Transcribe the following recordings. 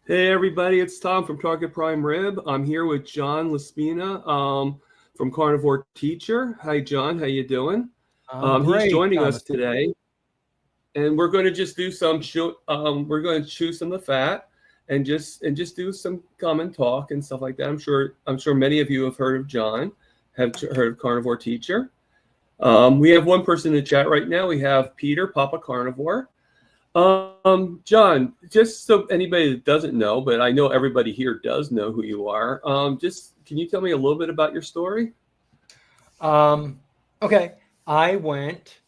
Hey everybody, it's Tom from Target Prime Rib. I'm here with John Laspina from Carnivore Teacher. Hi John, how you doing? I'm He's great, joining us Thomas. today, and we're going to just do we're going to chew some of the fat and just do some common talk and stuff like that. I'm sure many of you have heard of John, heard of Carnivore Teacher. We have one person in the chat right now. We have Peter, Papa Carnivore. John, just so anybody that doesn't know, but I know everybody here does know who you are. Just can you tell me a little bit about your story? Um, okay, I went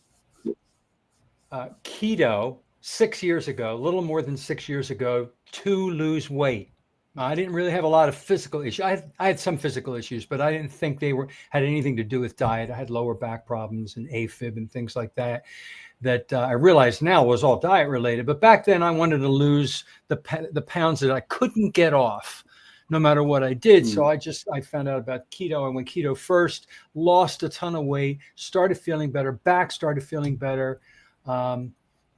keto 6 years ago, a little more than 6 years ago, to lose weight. I didn't really have a lot of physical issues. I had some physical issues, but I didn't think they had anything to do with diet. I had lower back problems and AFib and things like that. That I realize now was all diet related. But back then, I wanted to lose the pounds that I couldn't get off, no matter what I did. So I found out about keto. I went keto first, lost a ton of weight, started feeling better, back started feeling better. Then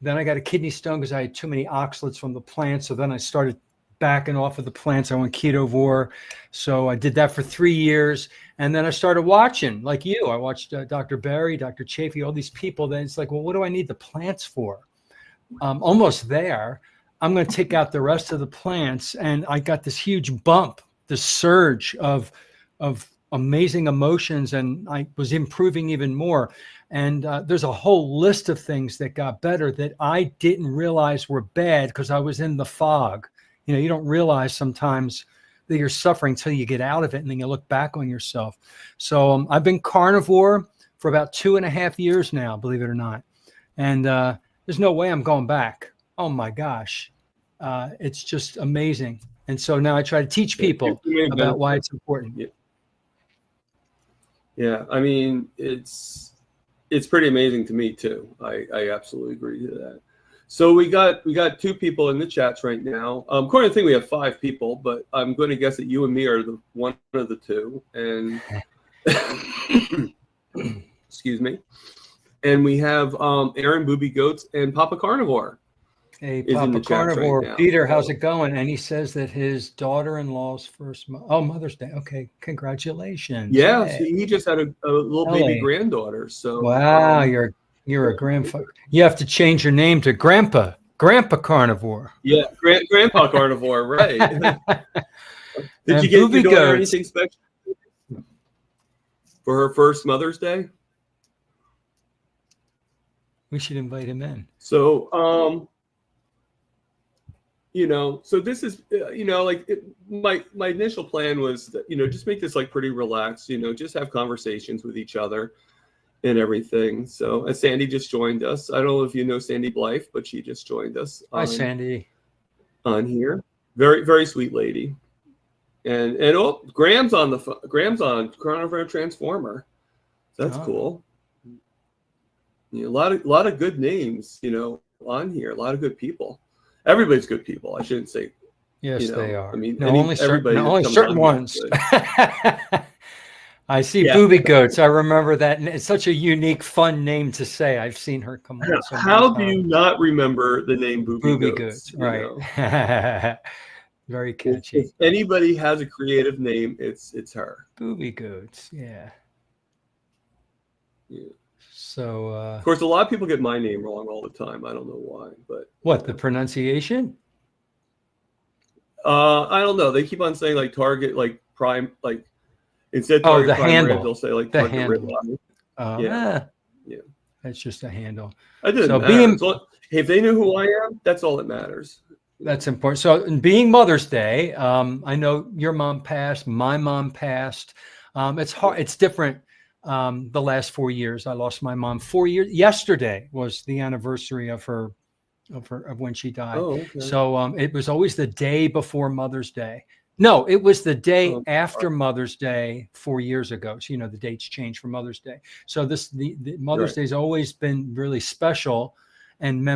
I got a kidney stone because I had too many oxalates from the plant. So then I started backing off of the plants. I went ketovore. So I did that for 3 years. And then I started watching, like you. I watched Dr. Barry, Dr. Chafee, all these people. Then it's like, well, what do I need the plants for? Almost there. I'm going to take out the rest of the plants. And I got this huge bump, this surge of amazing emotions. And I was improving even more. And there's a whole list of things that got better that I didn't realize were bad because I was in the fog. You don't realize sometimes that you're suffering until you get out of it and then you look back on yourself. So I've been carnivore for about 2.5 years now, believe it or not. And there's no way I'm going back. Oh my gosh. It's just amazing. And so now I try to teach people about why it's important. Yeah. I mean, it's pretty amazing to me too. I absolutely agree to that. So we got 2 people in the chats right now. According to the thing, we have 5 people, but I'm going to guess that you and me are the one of the 2. And excuse me. And we have Aaron Booby Goats and Papa Carnivore. Hey, Papa Carnivore, right, Peter, how's it going? And he says that his daughter-in-law's first Mother's Day. Okay, congratulations! Yeah, he just had a little baby granddaughter. So wow, you're a grandfather. You have to change your name to Grandpa Carnivore. Yeah, Grandpa Carnivore, right? Did you get your daughter anything special for her first Mother's Day? We should invite him in. So, so this is, my initial plan was that, just make this like pretty relaxed, just have conversations with each other and everything. So Sandy just joined us. I don't know if you know Sandy Blythe, but she just joined us. Hi, Sandy. On here. Very, very sweet lady. And Graham's on Carnivore Transformer. So that's cool. A lot of good names, on here. A lot of good people. Everybody's good people. I shouldn't say. Yes, they are. I mean, only certain ones. I see Booby Goats. I remember that. And it's such a unique, fun name to say. I've seen her come on. How do you not remember the name Booby Goats? Right. Very catchy. If anybody has a creative name, it's her. Booby Goats. Yeah. So, of course, a lot of people get my name wrong all the time. I don't know why, but what, the pronunciation? I don't know. They keep on saying like Target, like Prime, like instead of Target the Prime handle. Rib, they'll say like the Target handle. Rib. Yeah. That's just a handle. I didn't matter. So if they know who I am, that's all that matters. That's important. So, being Mother's Day, I know your mom passed, my mom passed. It's hard. It's different. The last 4 years, I lost my mom 4 years. Yesterday was the anniversary of when she died. Oh, okay. So it was always the day before Mother's Day. No, it was the day after Mother's Day 4 years ago. So, the dates changed for Mother's Day. So the Mother's Day has always been really special. And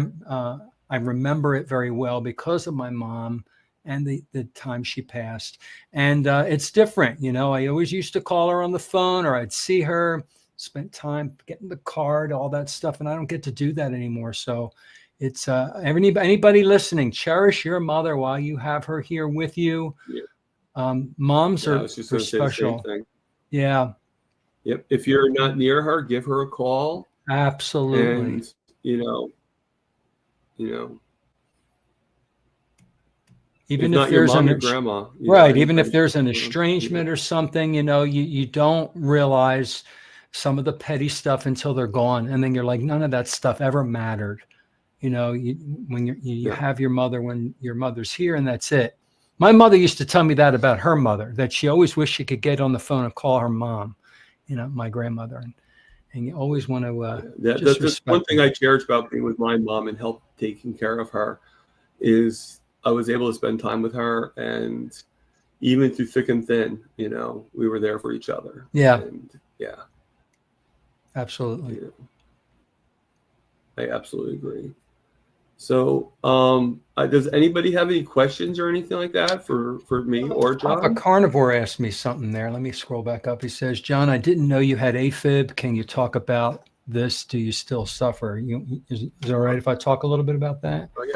I remember it very well because of my mom and the time she passed. And it's different. I always used to call her on the phone, or I'd see her, spent time getting the card, all that stuff. And I don't get to do that anymore. So it's anybody listening, cherish your mother while you have her here with you. Yeah. Moms I are was just going to say the same special. thing. Yeah, Yep. If you're not near her, give her a call. absolutely. And, you know, Even if if not your there's mom, your grandma. right, even if Anybody, there's an estrangement or something, you don't realize some of the petty stuff until they're gone, and then you're like, none of that stuff ever mattered. When you have your mother when your mother's here, and that's it. My mother used to tell me that about her mother, that she always wished she could get on the phone and call her mom, my grandmother, and you always want to that's one thing I cherish about being with my mom and help taking care of her is I was able to spend time with her, and even through thick and thin, we were there for each other. Yeah. And yeah. Absolutely. Yeah. I absolutely agree. So, does anybody have any questions or anything like that for me or John? Papa Carnivore asked me something there. Let me scroll back up. He says, John, I didn't know you had AFib. Can you talk about this? Do you still suffer? Is it all right if I talk a little bit about that? Oh, yeah.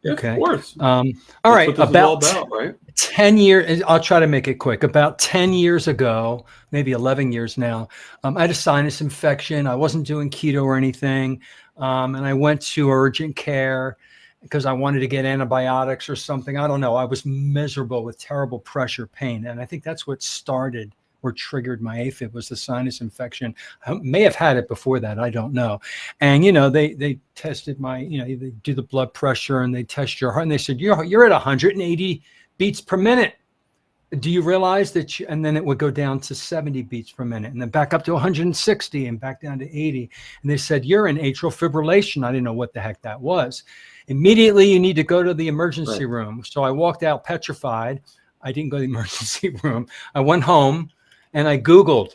Yeah, okay. Of course. All right. What this is all about, right? 10 years, I'll try to make it quick. About 10 years ago, maybe 11 years now, I had a sinus infection. I wasn't doing keto or anything. And I went to urgent care because I wanted to get antibiotics or something. I don't know. I was miserable with terrible pressure pain. And I think that's what started or triggered my AFib was the sinus infection. I may have had it before that. I don't know. And, they tested they do the blood pressure and they test your heart and they said, you're at 180 beats per minute. Do you realize that and then it would go down to 70 beats per minute and then back up to 160 and back down to 80. And they said, you're in atrial fibrillation. I didn't know what the heck that was. Immediately, you need to go to the emergency room. So I walked out petrified. I didn't go to the emergency room. I went home and I Googled,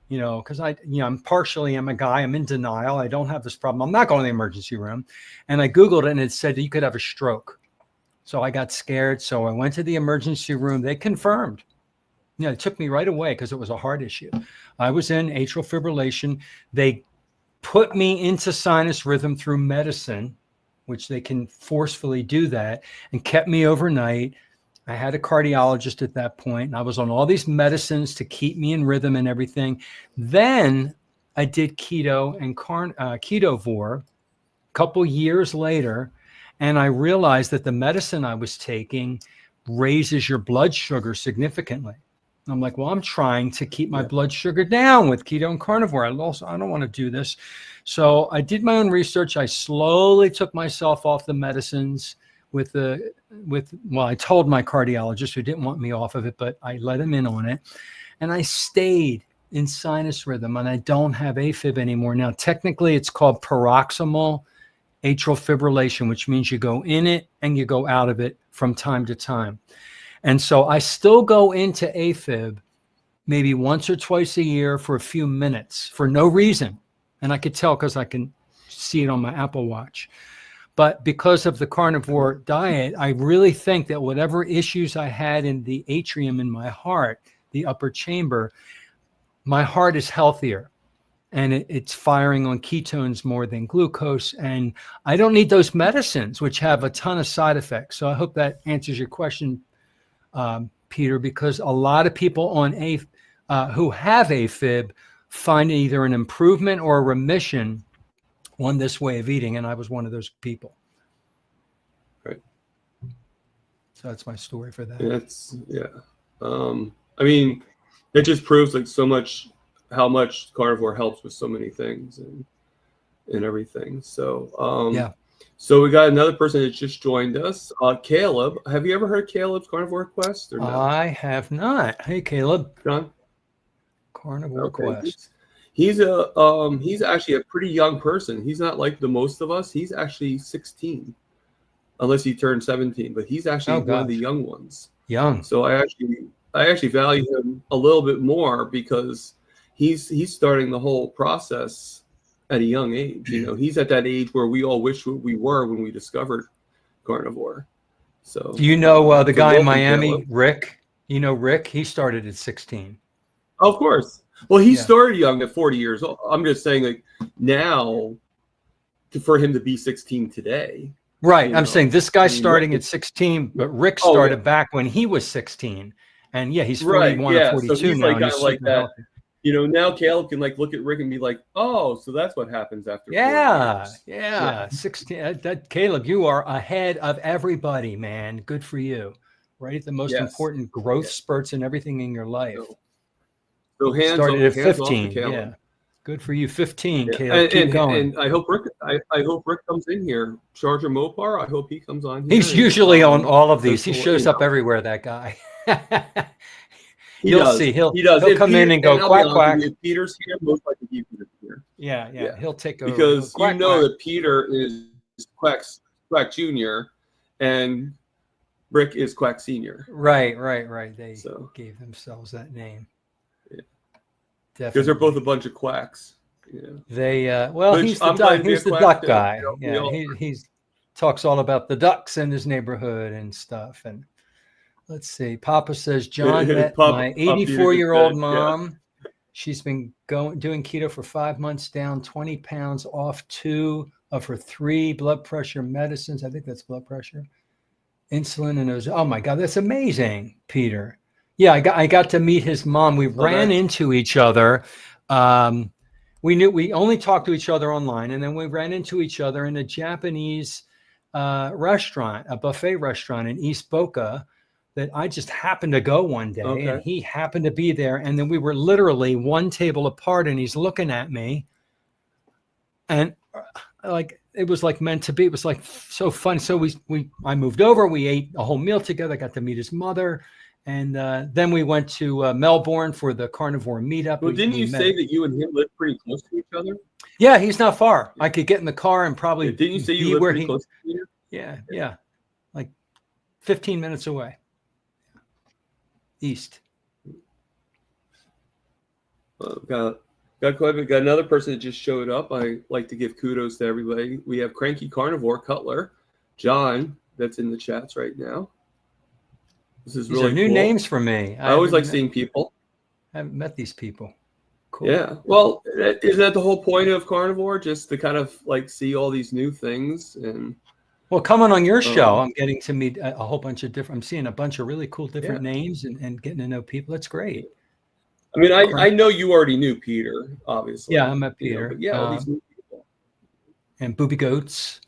because I'm a guy, I'm in denial. I don't have this problem. I'm not going to the emergency room. And I Googled it and it said you could have a stroke. So I got scared. So I went to the emergency room. They confirmed. It took me right away because it was a heart issue. I was in atrial fibrillation. They put me into sinus rhythm through medicine, which they can forcefully do that, and kept me overnight. I had a cardiologist at that point, and I was on all these medicines to keep me in rhythm and everything. Then I did keto and Ketovore a couple years later, and I realized that the medicine I was taking raises your blood sugar significantly. I'm like, well, I'm trying to keep my blood sugar down with keto and carnivore. I don't want to do this. So I did my own research. I slowly took myself off the medicines I told my cardiologist who didn't want me off of it, but I let him in on it. And I stayed in sinus rhythm and I don't have AFib anymore. Now, technically it's called paroxysmal atrial fibrillation, which means you go in it and you go out of it from time to time. And so I still go into AFib maybe once or twice a year for a few minutes for no reason. And I could tell because I can see it on my Apple Watch. But because of the carnivore diet, I really think that whatever issues I had in the atrium in my heart, the upper chamber, my heart is healthier. And it's firing on ketones more than glucose. And I don't need those medicines, which have a ton of side effects. So I hope that answers your question, Peter, because a lot of people who have AFib find either an improvement or a remission on this way of eating. And I was one of those people. Right. So that's my story for that. I mean, it just proves how much carnivore helps with so many things and everything. So, So we got another person that just joined us, Caleb. Have you ever heard Caleb's Carnivore Quest or no? I have not. Hey, Caleb. John? Carnivore Quest. He's actually a pretty young person. He's not like the most of us. He's actually 16, unless he turned 17. But he's actually one of the young ones. Young. So I actually value him a little bit more because he's starting the whole process at a young age. He's at that age where we all wish we were when we discovered carnivore. So the guy in Miami, Caleb. Rick? Rick? He started at 16. Of course. Well, he started young at 40 years old. I'm just saying, now for him to be 16 today. Right. I'm saying this guy's starting Rick at 16, but Rick started back when he was 16. And yeah, he's 41 or 42 so he's now, like and kind he's of like super that. healthy. Now Caleb can like look at Rick and be like, oh, so that's what happens after 4 years. Yeah. 16. That Caleb, you are ahead of everybody, man. Good for you. Right at the most important growth spurts and everything in your life. So hands started off, at 15. off to Caleb. Yeah. Good for you. 15, Caleb. Keep going. And I hope Rick comes in here. Charger Mopar, I hope he comes on here. He's usually on all of these. He shows up everywhere, that guy. You'll see. He'll come in and go quack, quack. If Peter's here, most likely Peter's here. Yeah. He'll take over. Because quack, that Peter is Quack Jr. and Rick is Quack Sr. Right. They gave themselves that name. Yeah. Definitely. Because they're both a bunch of quacks. They he's the duck guy. He talks all about the ducks in his neighborhood and stuff. And let's see. Papa says John met my 84-year-old mom. Yeah. She's been doing keto for 5 months, down 20 pounds, off 2 of her 3 blood pressure medicines. I think that's blood pressure, insulin, and those. Oh my God, that's amazing, Peter. Yeah, I got to meet his mom. We ran into each other. We only talked to each other online, and then we ran into each other in a Japanese restaurant, a buffet restaurant in East Boca, that I just happened to go one day, and he happened to be there, and then we were literally one table apart, and he's looking at me, and like it was like meant to be. It was like so fun. So I moved over. We ate a whole meal together. Got to meet his mother. And then we went to Melbourne for the carnivore meetup. Well, didn't you say that you and him live pretty close to each other? Yeah, he's not far. I could get in the car and probably. Didn't you say you live pretty close to each other? Yeah, like 15 minutes away. East. Got another person that just showed up. I like to give kudos to everybody. We have Cranky Carnivore Cutler, John, that's in the chats right now. This is really new names for me. I always like seeing people. I haven't met these people. Cool. Yeah. Well, isn't that the whole point of Carnivore? Just to kind of like see all these new things and. Well, coming on your show, I'm getting to meet a whole bunch of different. I'm seeing a bunch of really cool different names and getting to know people. That's great. I mean, I know you already knew Peter, obviously. Yeah, I met Peter. But all these new people. And Booby Goats.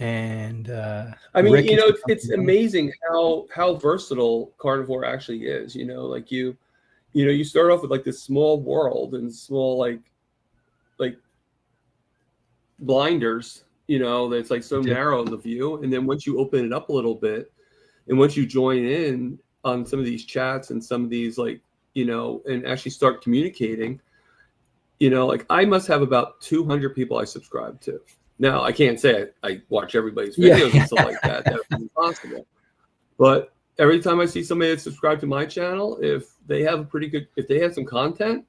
And I mean, it's amazing how versatile Carnivore actually is. Like you start off with like this small world and small like blinders, that's like so narrow in the view. And then once you open it up a little bit, and once you join in on some of these chats and some of these and actually start communicating, like I must have about 200 people I subscribe to. Now, I can't say I watch everybody's videos and stuff like that. That's impossible. But every time I see somebody that's subscribed to my channel, if they have if they have some content,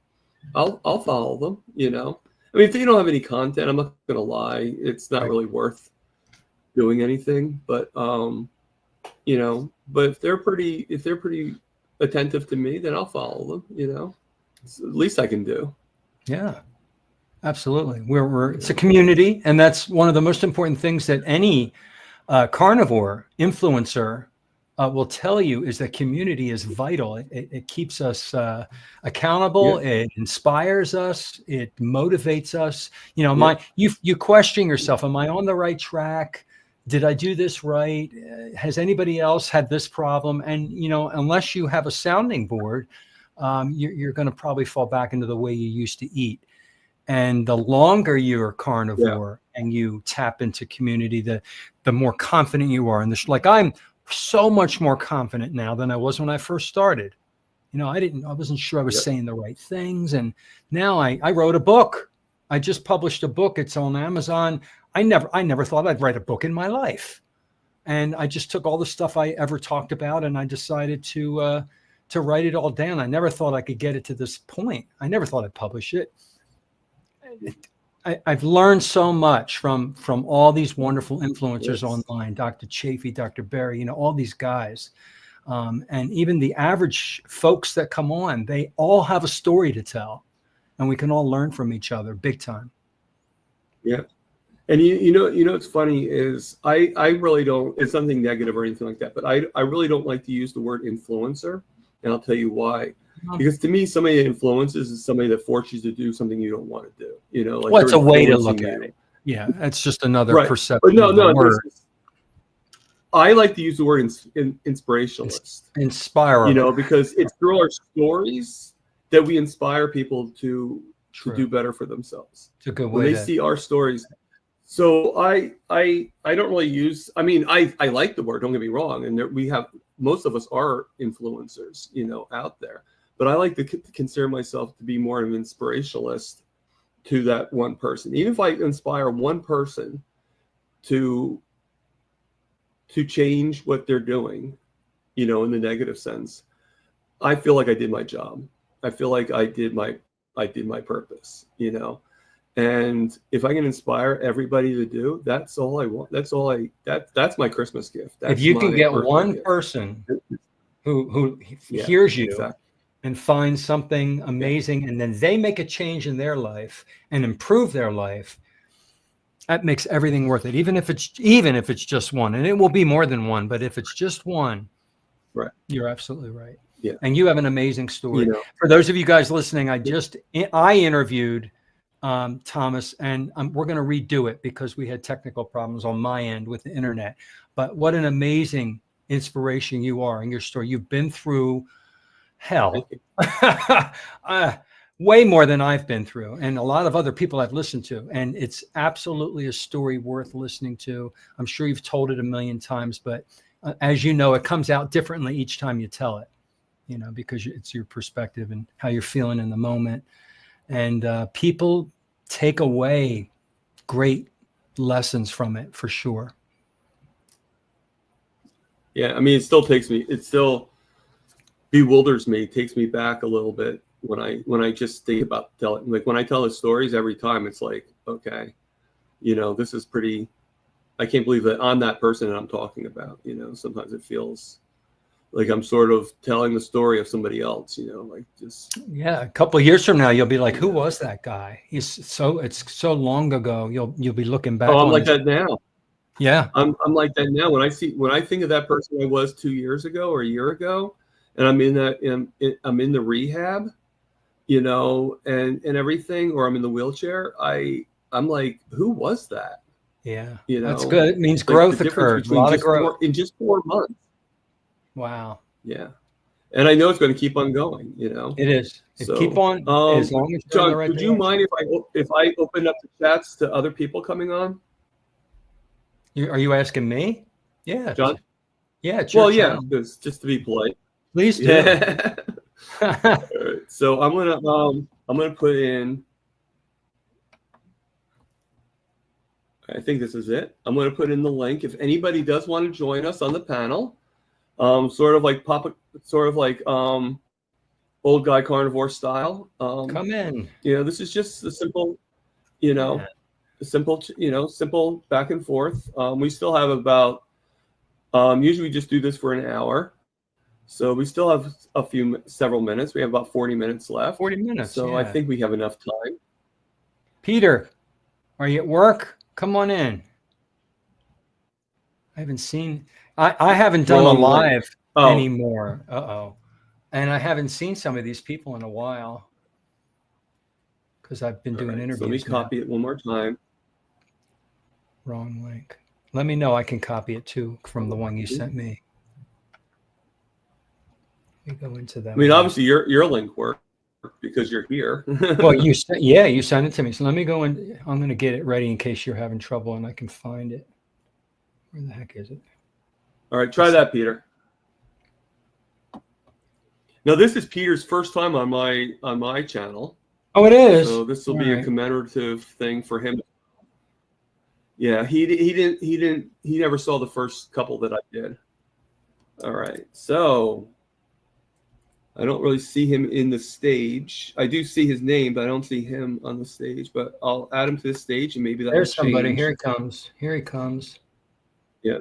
I'll follow them, I mean, if they don't have any content, I'm not going to lie. It's not really worth doing anything. But, but if they're pretty attentive to me, then I'll follow them, It's the least I can do. Yeah. Absolutely. It's a community, and that's one of the most important things that any carnivore influencer will tell you is that community is vital. It keeps us accountable. Yeah. It inspires us. It motivates us. You question yourself. Am I on the right track? Did I do this right? Has anybody else had this problem? And, unless you have a sounding board, you're going to probably fall back into the way you used to eat. And the longer you're carnivore and you tap into community, the more confident you are. And like I'm so much more confident now than I was when I first started. I wasn't sure I was saying the right things. And now I wrote a book. I just published a book. It's on Amazon. I never thought I'd write a book in my life. And I just took all the stuff I ever talked about and I decided to write it all down. I never thought I could get it to this point. I never thought I'd publish it. I've learned so much from all these wonderful influencers online, Dr. Chafee, Dr. Berry, all these guys. And even the average folks that come on, they all have a story to tell. And we can all learn from each other big time. Yeah. And you know, what's funny is I really don't, it's something negative or anything like that, but I really don't like to use the word influencer. And I'll tell you why. Because to me, somebody that influences is somebody that forces you to do something you don't want to do. You know, like Well, it's they're a way to look influencing at you. it. Yeah, that's just another Right. perception But no, of the no, word. I like to use the word inspirationalist. Inspire. You know, because it's through our stories that we inspire people to do better for themselves. It's a good when way they see our stories. So I don't really use, I mean, I like the word, don't get me wrong. And we have, most of us are influencers, you know, out there. But I like to consider myself to be more of an inspirationalist to that one person. Even if I inspire one person to change what they're doing, you know, in the negative sense, I feel like I did my job. I feel like I did my purpose, you know. And if I can inspire everybody to do, that's all I want. That's my Christmas gift. That's if you can get one gift. person who hears you and finds something amazing, and then they make a change in their life and improve their life, that makes everything worth it. Even if it's just one, and it will be more than one, but if it's just one, right, you're absolutely right. Yeah. And you have an amazing story. You know, for those of you guys listening, I interviewed Thomas, and we're going to redo it because we had technical problems on my end with the internet. But what an amazing inspiration you are in your story. You've been through hell, way more than I've been through, and a lot of other people I've listened to. And it's absolutely a story worth listening to. I'm sure you've told it a million times, but as you know, it comes out differently each time you tell it, you know, because it's your perspective and how you're feeling in the moment. And people take away great lessons from it for sure. Yeah, I mean, it still bewilders me, takes me back a little bit when I just think about telling, like when I tell the stories every time, it's like, okay, you know, this is pretty, I can't believe that I'm that person that I'm talking about, you know. Sometimes it feels like I'm sort of telling the story of somebody else, you know, like just. Yeah, a couple of years from now, you'll be like, who was that guy? It's so long ago. You'll be looking back. Oh, I'm like that now. Yeah, I'm like that now. When I think of that person I was 2 years ago or a year ago, and I'm in the rehab, you know, and everything, or I'm in the wheelchair, I'm like, who was that? Yeah, you know, that's good. It means like growth occurred. A lot of growth in just 4 months. Wow. Yeah, and I know it's going to keep on going. You know, it is. So keep on as long as you're John, in the right would you mind if I open up the chats to other people coming on? Are you asking me? Yeah, John. Yeah, it's your channel. Yeah, just to be polite. Please do. Yeah. All right, so I'm gonna put in. I think this is it. I'm going to put in the link if anybody does want to join us on the panel. Sort of like old guy carnivore style. Come in. You know, this is just a simple, you know, simple back and forth. We still have about. Usually we just do this for an hour. So we still have several minutes. We have about 40 minutes left. 40 minutes. So I think we have enough time. Peter, are you at work? Come on in. I haven't seen. I haven't done a live anymore. And I haven't seen some of these people in a while because I've been doing interviews. So let me copy it one more time. Wrong link. Let me know. I can copy it too from the one you sent me. Let me go into that. I mean, obviously your link worked because you're here. Well, you sent it to me. So let me go in. I'm going to get it ready in case you're having trouble and I can find it. Where the heck is it? All right, try that, Peter. Now this is Peter's first time on my channel. Oh, it is. So this will be a commemorative thing for him. Yeah, he never saw the first couple that I did. All right, so I don't really see him in the stage. I do see his name, but I don't see him on the stage. But I'll add him to the stage, and maybe there's somebody. Here he comes. Here he comes. Yeah.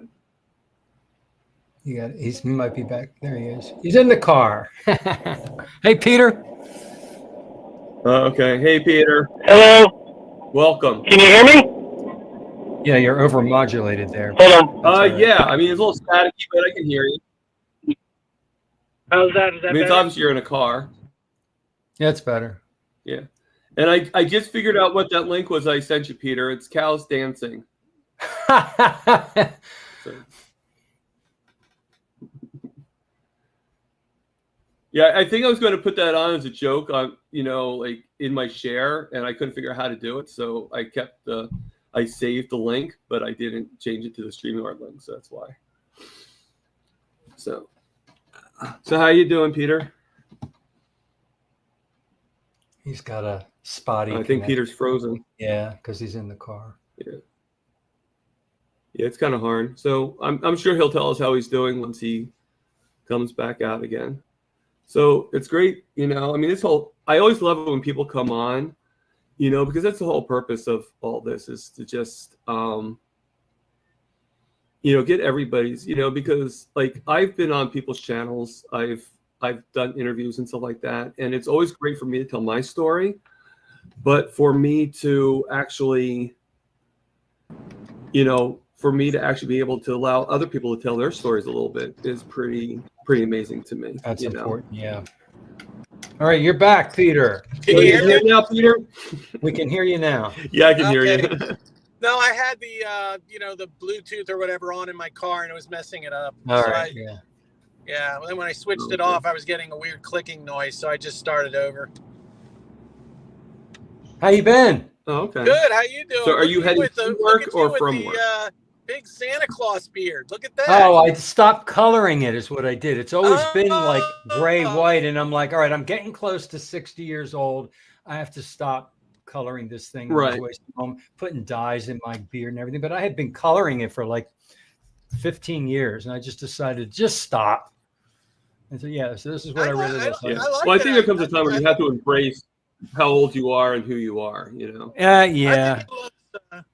He might be back. There he is. He's in the car. Hey, Peter. Okay. Hey, Peter. Hello. Welcome. Can you hear me? Yeah, you're overmodulated there. Hold on. That's all right. Yeah, I mean, it's a little staticky, but I can hear you. How's that? Is that I mean, it's better? obviously you're in a car. Yeah, it's better. Yeah. And I just figured out what that link was I sent you, Peter. It's cows dancing. So. Yeah, I think I was going to put that on as a joke on, like in my share, and I couldn't figure out how to do it. So I saved the link, but I didn't change it to the StreamYard link. So that's why. So how you doing, Peter? He's got a spotty. I think Peter's frozen. Yeah, because he's in the car. Yeah, it's kind of hard. So I'm sure he'll tell us how he's doing once he comes back out again. So it's great, I mean, I always love it when people come on, because that's the whole purpose of all this is to just, get everybody's, because like I've been on people's channels, I've done interviews and stuff like that. And it's always great for me to tell my story, but for me to actually, for me to actually be able to allow other people to tell their stories a little bit is pretty amazing to me. That's important. Yeah. All right, you're back, Peter. Can you hear me now, Peter? We can hear you now. Yeah, I can hear you. No, I had the the Bluetooth or whatever on in my car, and it was messing it up. All right. Yeah. And when I switched it off, I was getting a weird clicking noise, so I just started over. How you been? Oh, okay. Good. How you doing? So, are you heading to work or from work? Big Santa Claus beard. Look at that. Oh, I stopped coloring it is what I did. It's always been like gray, white. And I'm like, all right, I'm getting close to 60 years old. I have to stop coloring this thing. Right. I'm putting dyes in my beard and everything. But I had been coloring it for like 15 years. And I just decided to just stop. And so, so this is what I really like. Well, I think there comes a time where you have to embrace how old you are and who you are, Yeah.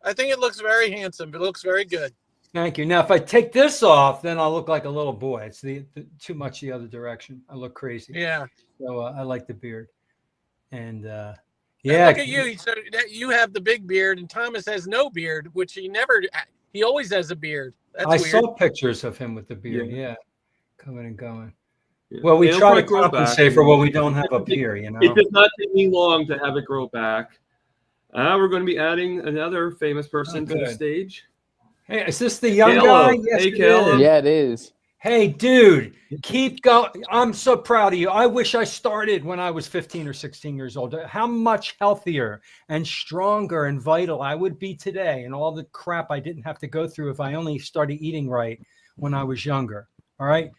I think it looks very handsome. It looks very good. Thank you. Now, if I take this off, then I'll look like a little boy. It's too much the other direction. I look crazy. Yeah. So I like the beard. And look at you. So you have the big beard, and Thomas has no beard, which he always has a beard. That's weird. Saw pictures of him with the beard. Yeah. Coming and going. Yeah. Well, we try to compensate for what we don't have up here, It does not take me long to have it grow back. We're going to be adding another famous person to the stage. Hey, is this the young guy? Yes, hey, Caleb. Yeah, it is. Hey, dude, keep going. I'm so proud of you. I wish I started when I was 15 or 16 years old. How much healthier and stronger and vital I would be today, and all the crap I didn't have to go through if I only started eating right when I was younger. All right.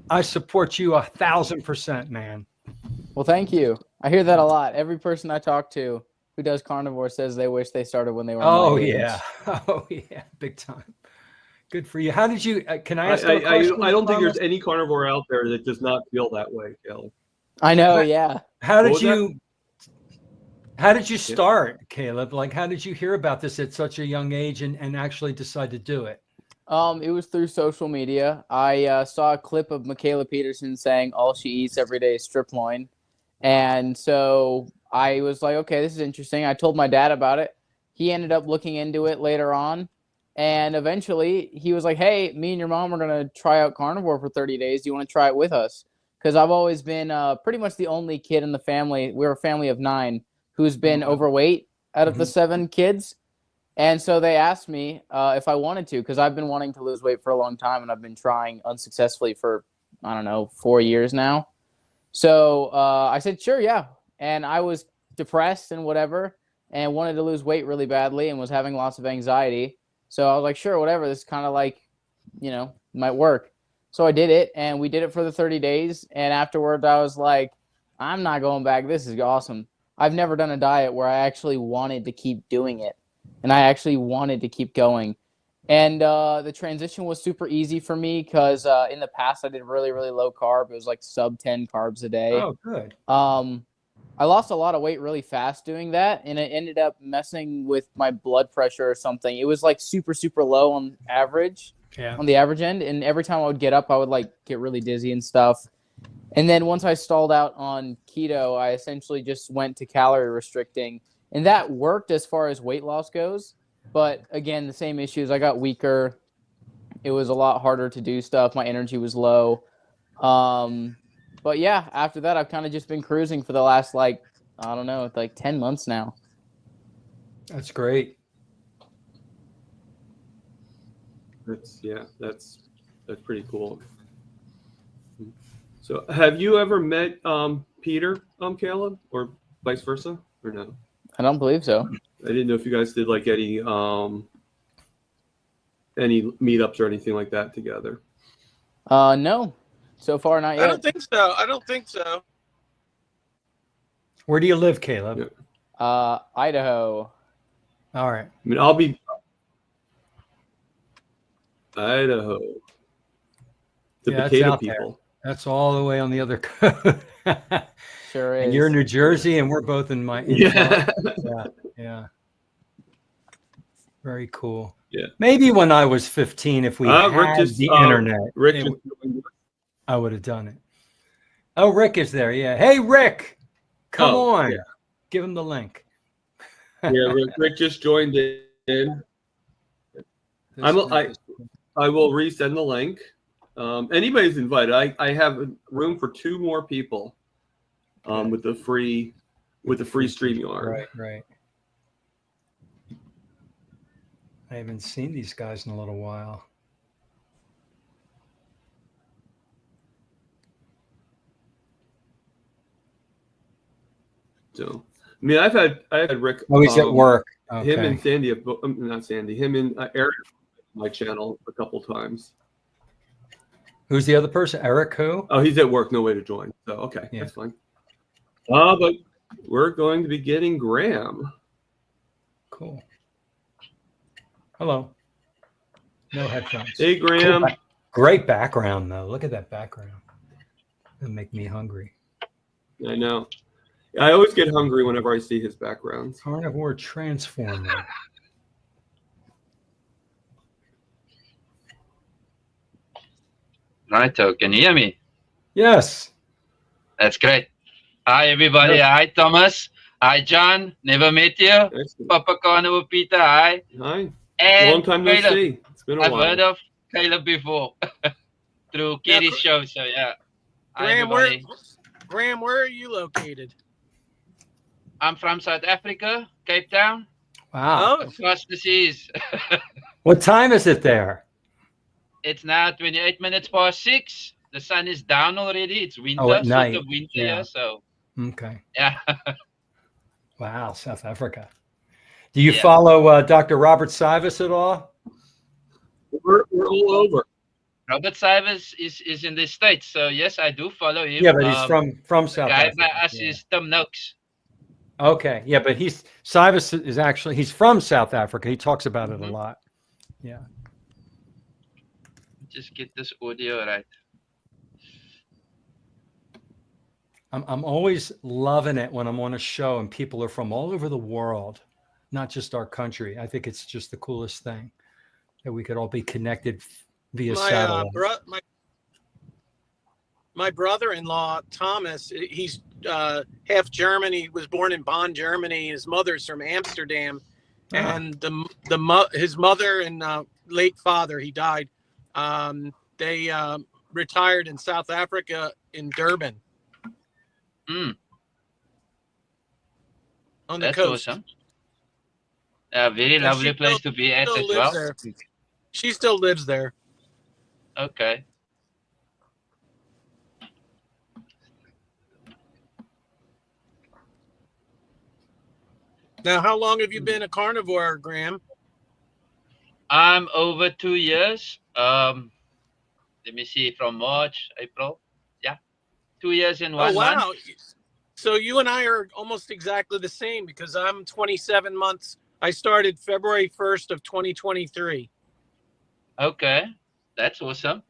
I support you 1,000%, man. Well, thank you. I hear that a lot. Every person I talk to who does carnivore says they wish they started when they were. Oh yeah, big time. Good for you. How did you? Can I ask? I don't think there's any carnivore out there that does not feel that way, Caleb. I know. Yeah. How did you start, Caleb? Like, how did you hear about this at such a young age and actually decide to do it? It was through social media. I saw a clip of Michaela Peterson saying all she eats every day is strip loin. And so I was like, okay, this is interesting. I told my dad about it. He ended up looking into it later on. And eventually he was like, hey, me and your mom are going to try out carnivore for 30 days. Do you want to try it with us? Because I've always been pretty much the only kid in the family. We're a family of 9 who's been overweight out of the 7 kids. And so they asked me if I wanted to, because I've been wanting to lose weight for a long time, and I've been trying unsuccessfully for, 4 years now. So I said, sure, yeah. And I was depressed and whatever, and wanted to lose weight really badly and was having lots of anxiety. So I was like, sure, whatever. This kind of like, might work. So I did it, and we did it for the 30 days. And afterwards, I was like, I'm not going back. This is awesome. I've never done a diet where I actually wanted to keep doing it. And I actually wanted to keep going. And the transition was super easy for me because in the past I did really, really low carb. It was like sub 10 carbs a day. Oh, good. I lost a lot of weight really fast doing that. And it ended up messing with my blood pressure or something. It was like super, super low on average, on the average end. And every time I would get up, I would like get really dizzy and stuff. And then once I stalled out on keto, I essentially just went to calorie restricting. And that worked as far as weight loss goes. But again, the same issues. I got weaker. It was a lot harder to do stuff. My energy was low. But yeah, after that, I've kind of just been cruising for the last, like, I don't know, like 10 months now. That's great. That's pretty cool. So have you ever met Peter, Caleb, or vice versa, or no? I don't believe so. I didn't know if you guys did like any meetups or anything like that together. No. So far, not yet. I don't think so. Where do you live, Caleb? Yeah. Idaho. All right. I mean, I'll be Idaho. The Yeah, it's potato out there. people. That's all the way on the other coast. Sure is. And you're in New Jersey, and we're both in Yeah. Yeah. Very cool. Yeah. Maybe when I was 15, if we had the internet, Rick I would have done it. Oh, Rick is there. Yeah. Hey, Rick, come on. Yeah. Give him the link. Yeah, Rick just joined in. I will resend the link. Anybody's invited. I have room for 2 more people with the free StreamYard. Right. I haven't seen these guys in a little while. So, I mean, I had Rick. Oh, he's at work. Okay. Him and Sandy, not Sandy. Him and Eric on my channel a couple times. Who's the other person? Eric who? Oh, he's at work. No way to join. So okay, Yeah. That's fine. But we're going to be getting Graham. Cool. Hello. No headphones. Hey, Graham. Cool. Great background, though. Look at that background. It'll make me hungry. I know. I always get hungry whenever I see his backgrounds. Carnivore Transformer. Righto, can you hear me? Yes. That's great. Hi, everybody. Yes. Hi, Thomas. Hi, John. Never met you. Excellent. Papa Carnivore Peter. Hi. Hi. And Long time no Caleb. see. It's been a I've while. heard of Caleb before through Kitty's show. So, yeah. Hi, everybody. Graham, where are you located? I'm from South Africa, Cape Town. Wow. Oh, Across the seas. What time is it there? It's now 28 minutes past 6. The sun is down already. It's winter, Oh, at night. sort of winter, Yeah. yeah. So, Okay. yeah. Wow, South Africa. Do you Yeah. follow Dr. Robert Sivas at all? We're all over. Robert Sivers is in the States, so yes, I do follow him. Yeah, but he's from South guy Africa. by us Yeah. is Tim Noakes. Okay, yeah, but Sivas is actually he's from South Africa. He talks about it a lot. Yeah. Just get this audio right. I'm always loving it when I'm on a show and people are from all over the world, not just our country. I think it's just the coolest thing that we could all be connected via satellite. My brother-in-law Thomas, he's half German. He was born in Bonn, Germany. His mother's from Amsterdam, and his mother and late father, he died. They retired in South Africa in Durban. On the That's coast. awesome. A very And lovely she place still- to be at still as lives well. there. She still lives there. Okay. Now, how long have you been a carnivore, Graham? I'm over 2 years. Let me see, from March, April. Yeah. 2 years in 1 Oh, wow. month. So you and I are almost exactly the same because I'm 27 months. I started February 1st of 2023. Okay. That's awesome.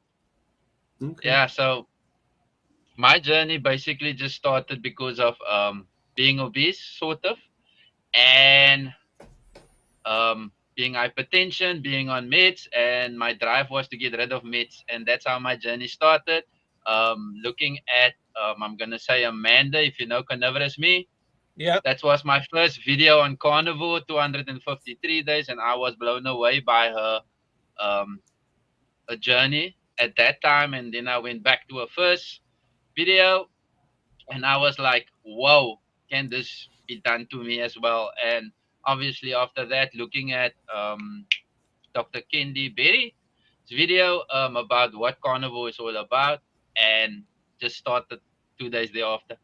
Okay. Yeah, so my journey basically just started because of being obese, sort of, and being hypertension, being on meds, and my drive was to get rid of meds, and that's how my journey started. Looking at, I'm gonna say Amanda, if you know Carnivorous Me, Yeah. That was my first video on carnivore, 253 days, and I was blown away by her a journey at that time. And then I went back to her first video, and I was like, whoa, can this be done to me as well? And obviously after that, looking at Dr. Kendi Berry's video about what carnivore is all about, and just started 2 days thereafter.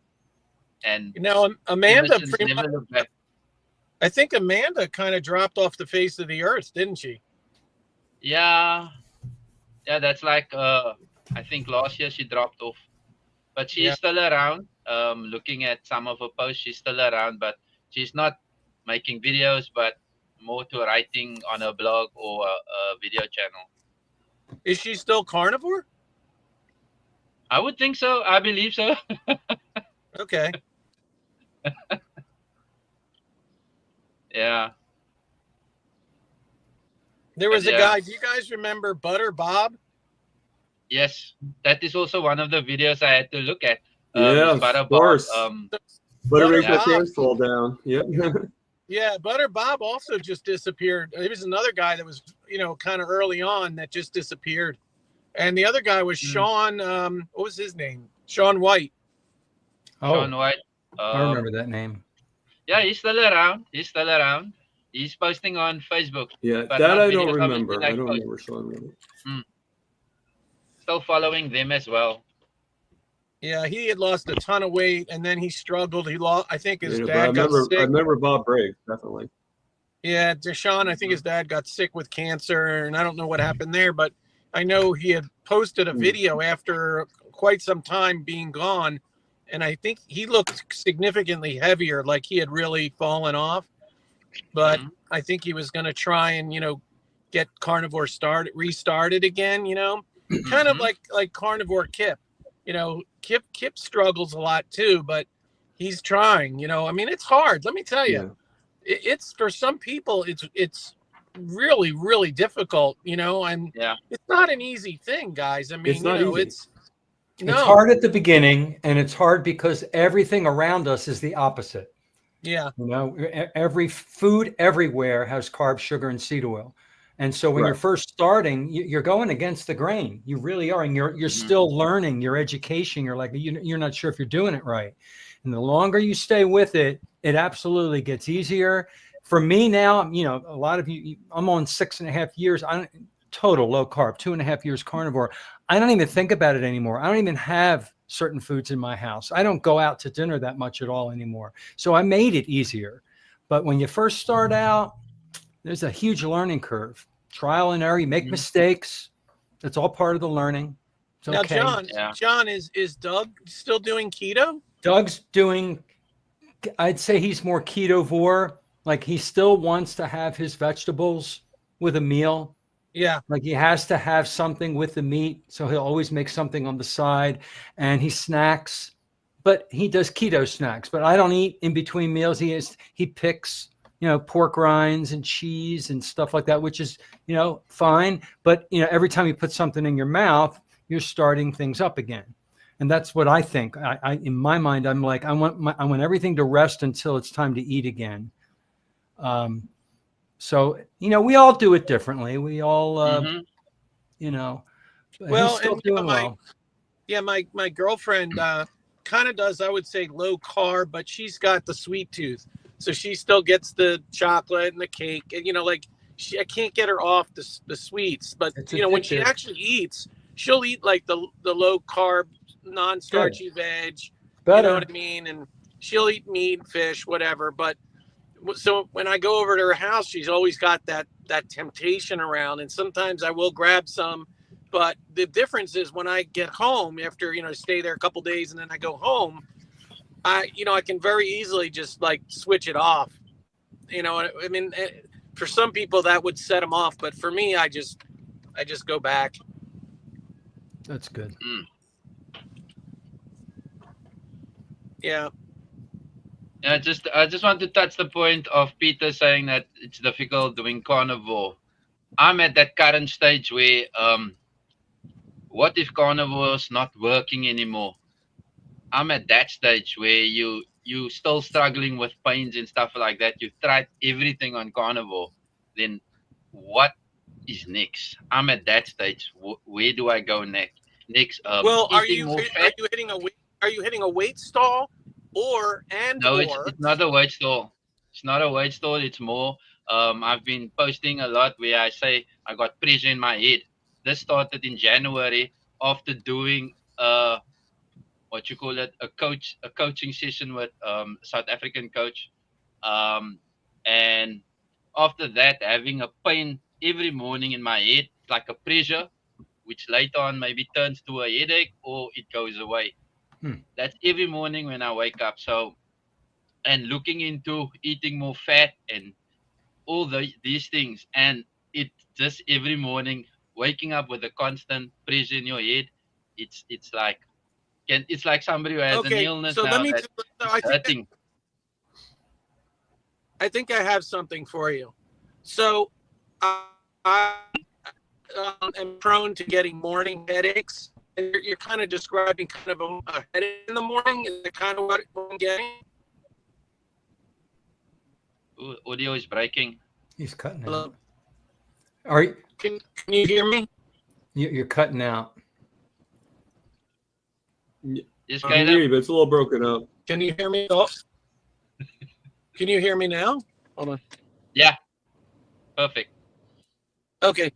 And Now, ever Amanda, since, pretty never much, looked back. I think Amanda kind of dropped off the face of the earth, didn't she? Yeah, that's like I think last year she dropped off, but she's Yeah. still around. Looking at some of her posts, she's still around, but she's not making videos, but more to writing on her blog or a video channel. Is she still carnivore? I would think so. I believe so. Okay. Yeah. There was a Yeah. guy. Do you guys remember Butter Bob? Yes, that is also one of the videos I had to look at. Yeah, is Butter of course. Bob, But it makes Butter my Bob. pants fall down. Yep. Yeah, Butter Bob also just disappeared. There was another guy that was, kind of early on that just disappeared. And the other guy was Sean, what was his name? Sean White. Sean Oh, White. I remember that name. Yeah, he's still around. He's posting on Facebook. Yeah, But that not I don't videos, remember. obviously, I like don't posts. remember Sean White. Still following them as well. Yeah, he had lost a ton of weight, and then he struggled. He lost. I think his Yeah, but dad got I sick. remember Bob Briggs, definitely. Yeah, Deshaun, I think his dad got sick with cancer, and I don't know what happened there, but I know he had posted a video after quite some time being gone, and I think he looked significantly heavier, like he had really fallen off. But I think he was going to try and get carnivore restarted again. Kind of like carnivore Kip. Kip struggles a lot too, but he's trying. I mean, it's hard. Let me tell you. Yeah. It's for some people it's really, really difficult, and it's not an easy thing, guys. I mean, It's not easy. it's It's hard at the beginning, and it's hard because everything around us is the opposite. Yeah. Every food everywhere has carbs, sugar, and seed oil. And so when you're first starting, you're going against the grain. You really are. And you're still learning your education. You're like, you're not sure if you're doing it right. And the longer you stay with it, it absolutely gets easier. For me now, a lot of you, I'm on 6.5 years. Total low carb, 2.5 years carnivore. I don't even think about it anymore. I don't even have certain foods in my house. I don't go out to dinner that much at all anymore. So I made it easier. But when you first start out, there's a huge learning curve. Trial and error. You make mistakes. That's all part of the learning. It's okay. Now, John, is Doug still doing keto? Doug's doing, I'd say he's more ketovore. Like he still wants to have his vegetables with a meal. Yeah. Like he has to have something with the meat. So he'll always make something on the side, and he snacks, but he does keto snacks. But I don't eat in between meals. He picks, pork rinds and cheese and stuff like that, which is, fine. But, every time you put something in your mouth, you're starting things up again. And that's what I think. I in my mind, I'm like, I want everything to rest until it's time to eat again. So, we all do it differently. We all, Well, he's still and doing well. My girlfriend kind of does, I would say, low carb, but she's got the sweet tooth. So she still gets the chocolate and the cake. And, I can't get her off the sweets. But, when she actually eats, she'll eat like the low carb, non-starchy veg. Better. You know what I mean? And she'll eat meat, fish, whatever. But so when I go over to her house, she's always got that temptation around. And sometimes I will grab some. But the difference is when I get home after, stay there a couple days and then I go home, I can very easily just like switch it off. I mean, for some people that would set them off. But for me, I just go back. That's good. Yeah. Yeah, I just want to touch the point of Peter saying that it's difficult doing carnivore. I'm at that current stage where what if carnivore is not working anymore? I'm at that stage where you you still struggling with pains and stuff like that, you've tried everything on carnivore, then what is next? I'm at that stage. Where do I go next? Well, Eating more fat. are you hitting a weight stall No, it's not a weight stall. It's not a weight stall. It's more. I've been posting a lot where I say I got pressure in my head. This started in January after doing what you call it, a coaching session with South African coach, and after that having a pain every morning in my head, like a pressure, which later on maybe turns to a headache or it goes away. That's every morning when I wake up. So, and looking into eating more fat and all these things, and it just every morning waking up with a constant pressure in your head. It's like it's like somebody who has an illness so now let me. that's hurting. I think I have something for you. So I am prone to getting morning headaches. And you're kind of describing kind of a headache in the morning. Is it kind of what I'm getting? Audio is breaking. He's cutting Hello? out. Are you, Can you hear me? you're cutting out. Just I can hear you, but it's a little broken up. Can you hear me? Oh. Can you hear me now? Hold on. Yeah. Perfect. Okay.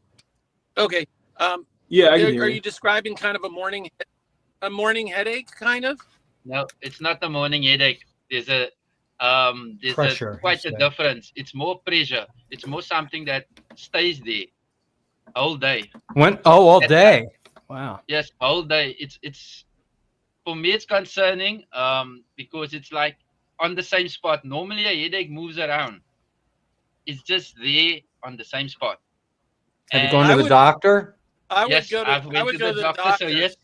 Yeah, I can hear Are you. you describing kind of a morning headache, kind of? No, it's not a morning headache. There's Pressure, quite you a said. difference. It's more pressure. It's more something that stays there all day. All day. Wow. Yes, all day. It's for me it's concerning because it's like on the same spot. Normally a headache moves around. It's just there on the same spot. Have you And gone to the doctor? Yes, I've went to the doctor. So yes.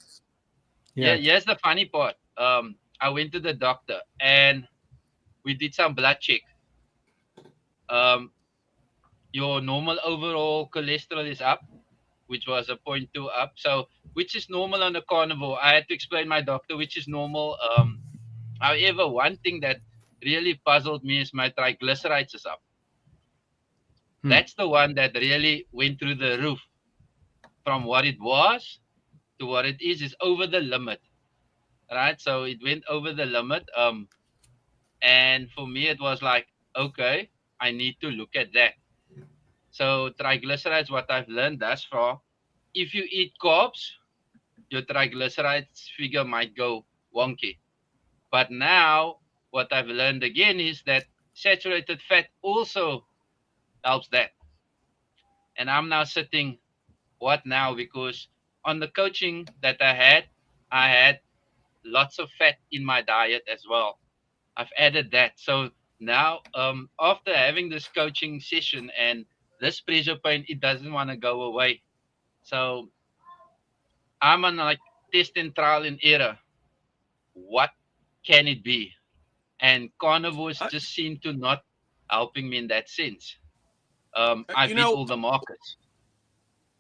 Yeah, here's the funny part. I went to the doctor and we did some blood check. Your normal overall cholesterol is up, which was a 0.2 up. So, which is normal on the carnivore. I had to explain my doctor, which is normal. However, one thing that really puzzled me is my triglycerides is up. That's the one that really went through the roof. From what it was to what it is over the limit. Right? So it went over the limit. And for me, it was like, okay, I need to look at that. So triglycerides, what I've learned thus far, if you eat carbs, your triglycerides figure might go wonky. But now, what I've learned again is that saturated fat also helps that. And I'm now sitting, what now? Because on the coaching that I had lots of fat in my diet as well. I've added that. So now, after having this coaching session and this pressure pain, it doesn't want to go away. So I'm on like test and trial and error. What can it be? And carnivores just seem to not helping me in that sense. I beat all the markets.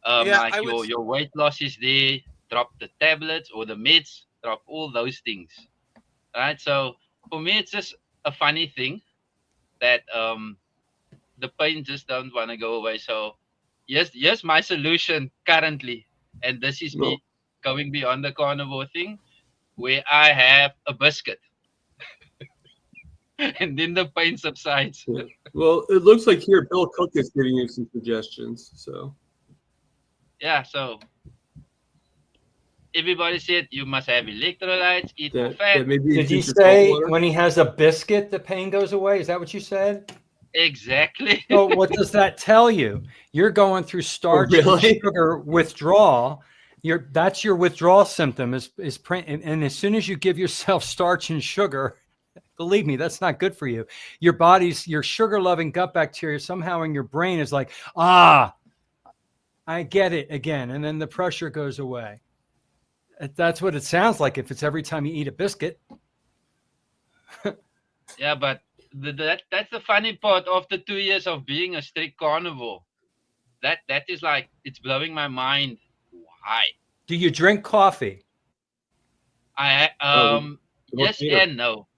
Your weight loss is there. Drop the tablets or the meds. Drop all those things. Right. So for me, it's just a funny thing that the pain just don't want to go away. So yes, my solution currently, and this is me going beyond the carnivore thing, where I have a biscuit, and then the pain subsides. Yeah. Well, it looks like here Bill Cook is giving you some suggestions. So yeah, so everybody said you must have electrolytes, eat more fat. Did he say when he has a biscuit, the pain goes away? Is that what you said? Exactly. So what does that tell you? You're going through starch and sugar withdrawal. That's your withdrawal symptom and as soon as you give yourself starch and sugar, believe me, that's not good for you. Your sugar loving gut bacteria somehow in your brain is like, I get it again. And then the pressure goes away. That's what it sounds like if it's every time you eat a biscuit. Yeah, but that's the funny part. After 2 years of being a strict carnivore, that is like, it's blowing my mind. Why? Do you drink coffee? Yes and no.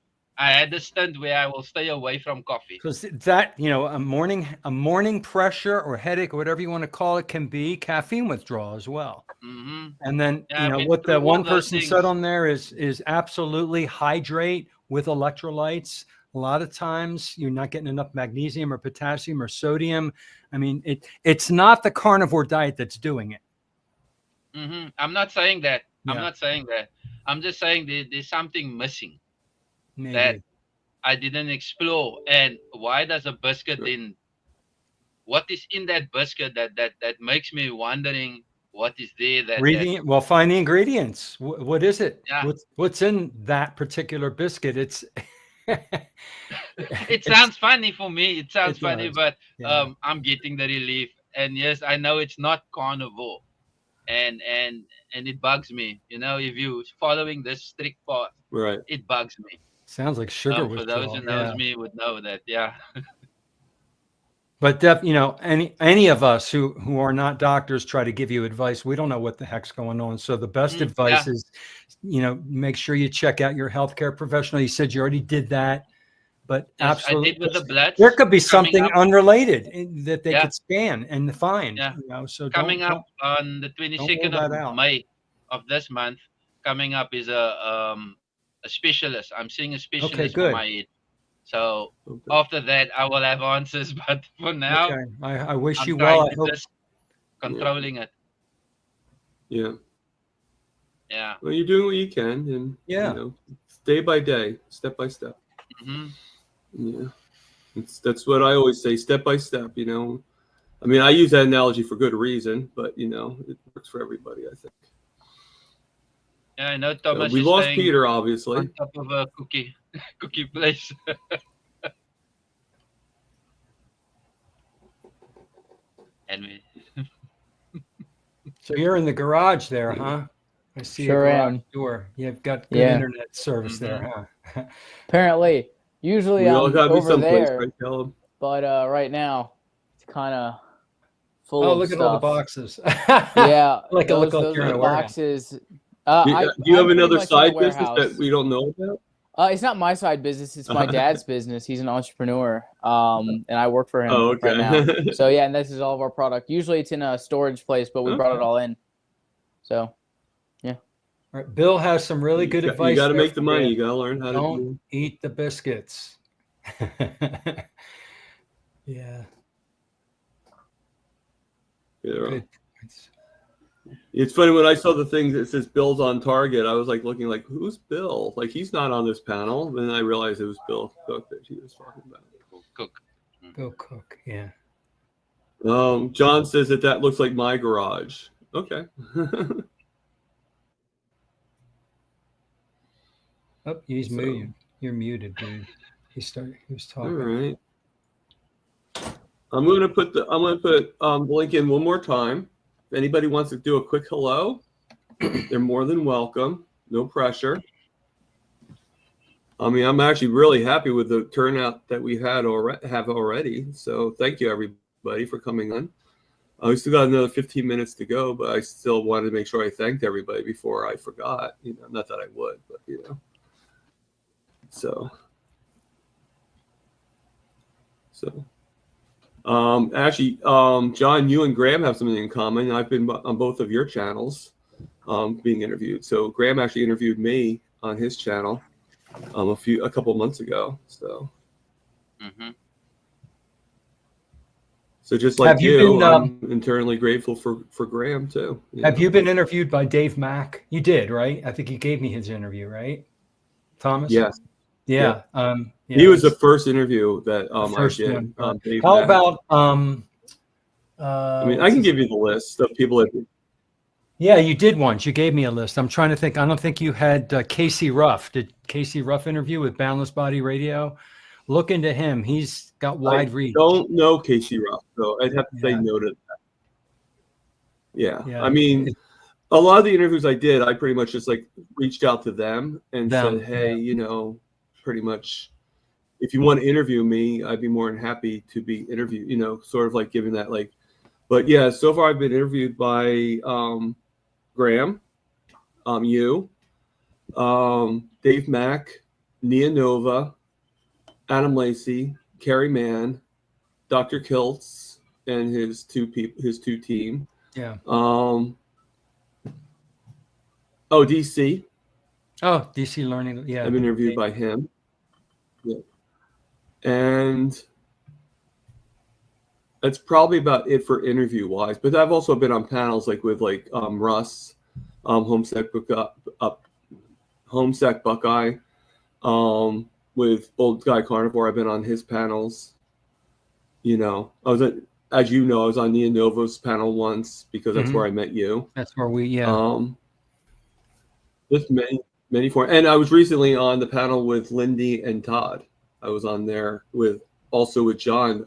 I had a stint where I will stay away from coffee. Because that, a morning pressure or headache or whatever you want to call it can be caffeine withdrawal as well. Mm-hmm. And then, Yeah, I've been what through the all one those person things. said on there is absolutely hydrate with electrolytes. A lot of times you're not getting enough magnesium or potassium or sodium. I mean, it's not the carnivore diet that's doing it. Mm-hmm. I'm not saying that. Yeah. I'm not saying that. I'm just saying there's something missing Maybe. that I didn't explore. And why does a biscuit then? What is in that biscuit that makes me wondering what is there? Well, find the ingredients. What is it? Yeah. What's in that particular biscuit? It's. It sounds funny for me. It sounds funny, does. but Yeah. I'm getting the relief. And yes, I know it's not carnivore, and it bugs me. If you're following this strict path, Right. it bugs me. Sounds like sugar For those who knows me would know that. Yeah. But any of us who are not doctors try to give you advice. We don't know what the heck's going on. So the best advice is, make sure you check out your healthcare professional. You said you already did that, but Yes, absolutely, I did with the blood. there could be something unrelated that they Yeah. could scan and find. Yeah. So coming up on the 22nd of May of this month, coming up is a specialist. I'm seeing a specialist for my head. So after that, I will have answers. But for now, I wish I'm you well. I hope just controlling it. Yeah. Yeah. Well, you're doing what you can, and day by day, step by step. Mm-hmm. Yeah, that's what I always say, step by step. I mean, I use that analogy for good reason, but it works for everybody, I think. Yeah, I know Thomas. We lost Peter, obviously. On top of a cookie place. And So you're in the garage there, huh? I see Sure a garage am. door. You've got good internet service there, huh? Apparently. Usually We all I'm gotta be over someplace, there, right, Caleb? but right now it's kind of full Oh, of look stuff. at all the boxes. Yeah, Those those you're in are a warehouse. boxes. Do I'm you have pretty another much in a side business warehouse. that we don't know about? It's not my side business. It's my dad's business. He's an entrepreneur, and I work for him right now. So yeah, and this is all of our product. Usually it's in a storage place, but we brought it all in. So, yeah. All right, Bill has some really good advice. You got to there make the for money. you. You got to learn how Don't eat the biscuits. Yeah. Good. It's funny when I saw the thing that says Bill's on target. I was like looking like, who's Bill? Like he's not on this panel. Then I realized it was Bill Cook that he was talking about. Bill Cook, yeah. John says that looks like my garage. Okay. Oh, he's muted. You're muted, dude. He was talking. All right. I'm gonna put the link in one more time. If anybody wants to do a quick hello, they're more than welcome. No pressure. I mean, I'm actually really happy with the turnout that we have already. So thank you everybody for coming on. We still got another 15 minutes to go, but I still wanted to make sure I thanked everybody before I forgot. Not that I would, but So. Actually, John, you and Graham have something in common. I've been on both of your channels being interviewed. So Graham actually interviewed me on his channel a couple months ago. So, so just like I'm internally grateful for Graham too. Have you been interviewed by Dave Mack? You did, right? I think you gave me his interview, right, Thomas? Yes. Yeah. He was the first interview that I did. How about I mean, I can give you the list of people that. Yeah, you did once. You gave me a list. I'm trying to think. I don't think you had Casey Ruff. Did Casey Ruff interview with Boundless Body Radio? Look into him. He's got wide reach. I don't know Casey Ruff, so I'd have to say no to that. Yeah. I mean, a lot of the interviews I did, I pretty much just reached out to them and said, hey, pretty much, if you want to interview me, I'd be more than happy to be interviewed, sort of like giving that but yeah, so far I've been interviewed by Graham, you, Dave Mack, Nia Nova, Adam Lacey, Kerry Mann, Dr. Kiltz, and his two team. Yeah. DC. Oh, DC Learning. Yeah. I've been interviewed by him. Yeah. And that's probably about it for interview wise. But I've also been on panels like with Russ, Homesec Buckeye, with Old Guy Carnivore. I've been on his panels. As you know, I was on Nia Novo's panel once because that's where I met you. That's where we, Just many forms. And I was recently on the panel with Lindy and Todd. I was on there with John,